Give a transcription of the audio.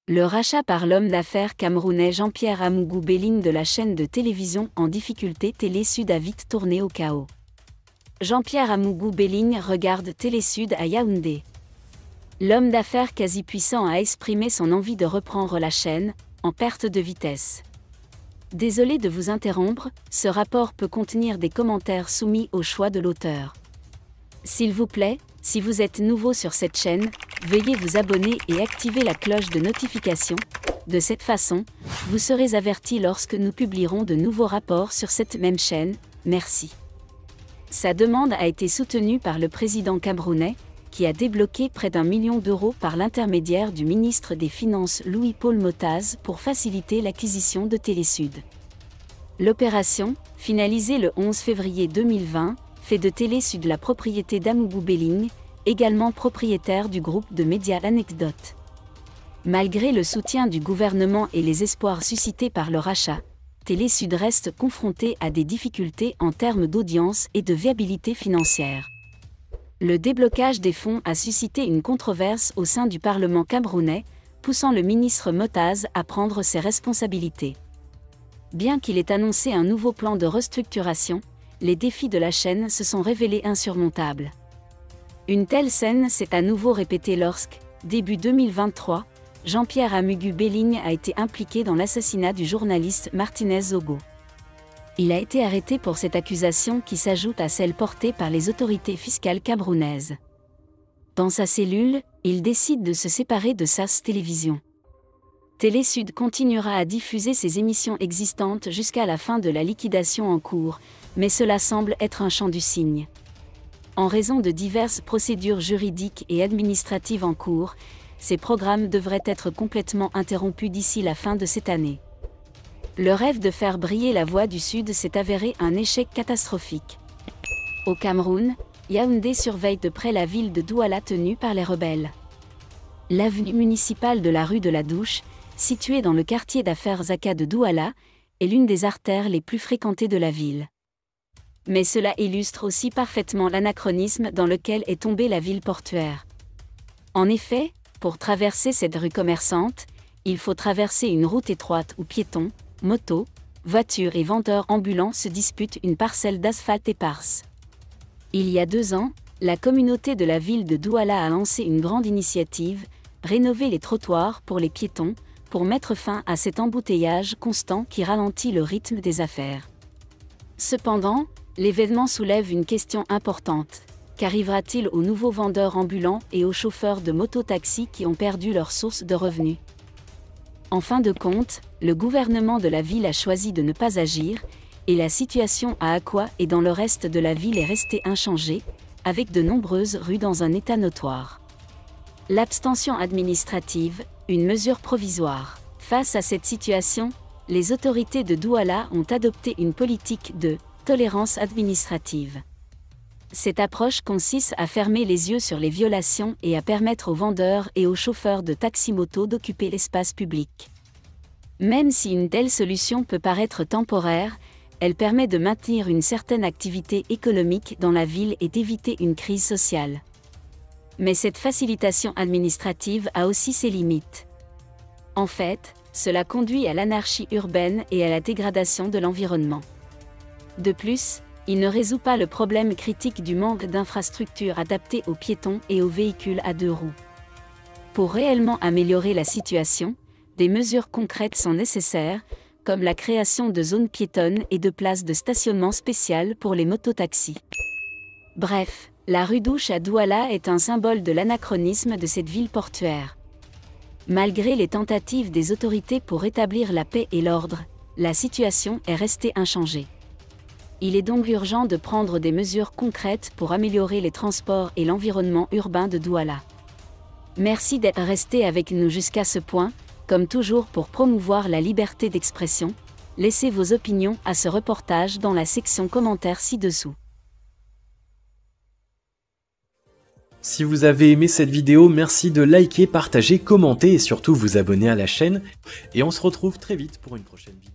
Le rachat par l'homme d'affaires camerounais Jean-Pierre Amougou Belling de la chaîne de télévision en difficulté Télé Sud a vite tourné au chaos. Jean-Pierre Amougou Belling regarde Télé Sud à Yaoundé. L'homme d'affaires quasi puissant a exprimé son envie de reprendre la chaîne, en perte de vitesse. Désolé de vous interrompre, ce rapport peut contenir des commentaires soumis au choix de l'auteur. S'il vous plaît, si vous êtes nouveau sur cette chaîne, veuillez vous abonner et activer la cloche de notification. De cette façon, vous serez averti lorsque nous publierons de nouveaux rapports sur cette même chaîne. Merci. Sa demande a été soutenue par le président camerounais, qui a débloqué près d'1 million d'euros par l'intermédiaire du ministre des Finances Louis-Paul Motaz pour faciliter l'acquisition de Télé Sud. L'opération, finalisée le 11 février 2020, fait de Télé Sud la propriété d'Amougou Belling, également propriétaire du groupe de médias L'Anecdote. Malgré le soutien du gouvernement et les espoirs suscités par le rachat, Télé Sud reste confronté à des difficultés en termes d'audience et de viabilité financière. Le déblocage des fonds a suscité une controverse au sein du Parlement camerounais, poussant le ministre Motaz à prendre ses responsabilités. Bien qu'il ait annoncé un nouveau plan de restructuration, les défis de la chaîne se sont révélés insurmontables. Une telle scène s'est à nouveau répétée lorsque, début 2023, Jean-Pierre Amougou Belling a été impliqué dans l'assassinat du journaliste Martinez Zogo. Il a été arrêté pour cette accusation qui s'ajoute à celle portée par les autorités fiscales camerounaises. Dans sa cellule, il décide de se séparer de SAS Télévision. Télé Sud continuera à diffuser ses émissions existantes jusqu'à la fin de la liquidation en cours, mais cela semble être un chant du cygne. En raison de diverses procédures juridiques et administratives en cours, ces programmes devraient être complètement interrompus d'ici la fin de cette année. Le rêve de faire briller la voix du Sud s'est avéré un échec catastrophique. Au Cameroun, Yaoundé surveille de près la ville de Douala tenue par les rebelles. L'avenue municipale de la rue de la Douche, située dans le quartier d'affaires Zaka de Douala, est l'une des artères les plus fréquentées de la ville. Mais cela illustre aussi parfaitement l'anachronisme dans lequel est tombée la ville portuaire. En effet, pour traverser cette rue commerçante, il faut traverser une route étroite où piétons, motos, voitures et vendeurs ambulants se disputent une parcelle d'asphalte éparse. Il y a 2 ans, la communauté de la ville de Douala a lancé une grande initiative, rénover les trottoirs pour les piétons, pour mettre fin à cet embouteillage constant qui ralentit le rythme des affaires. Cependant, l'événement soulève une question importante. Qu'arrivera-t-il aux nouveaux vendeurs ambulants et aux chauffeurs de mototaxis qui ont perdu leur source de revenus? En fin de compte, le gouvernement de la ville a choisi de ne pas agir, et la situation à Akwa et dans le reste de la ville est restée inchangée, avec de nombreuses rues dans un état notoire. L'abstention administrative, une mesure provisoire. Face à cette situation, les autorités de Douala ont adopté une politique de tolérance administrative. Cette approche consiste à fermer les yeux sur les violations et à permettre aux vendeurs et aux chauffeurs de taxi-moto d'occuper l'espace public. Même si une telle solution peut paraître temporaire, elle permet de maintenir une certaine activité économique dans la ville et d'éviter une crise sociale. Mais cette facilitation administrative a aussi ses limites. En fait, cela conduit à l'anarchie urbaine et à la dégradation de l'environnement. De plus, il ne résout pas le problème critique du manque d'infrastructures adaptées aux piétons et aux véhicules à 2 roues. Pour réellement améliorer la situation, des mesures concrètes sont nécessaires, comme la création de zones piétonnes et de places de stationnement spéciales pour les mototaxis. Bref, la rue Douche à Douala est un symbole de l'anachronisme de cette ville portuaire. Malgré les tentatives des autorités pour rétablir la paix et l'ordre, la situation est restée inchangée. Il est donc urgent de prendre des mesures concrètes pour améliorer les transports et l'environnement urbain de Douala. Merci d'être resté avec nous jusqu'à ce point. Comme toujours pour promouvoir la liberté d'expression, laissez vos opinions à ce reportage dans la section commentaires ci-dessous. Si vous avez aimé cette vidéo, merci de liker, partager, commenter et surtout vous abonner à la chaîne. Et on se retrouve très vite pour une prochaine vidéo.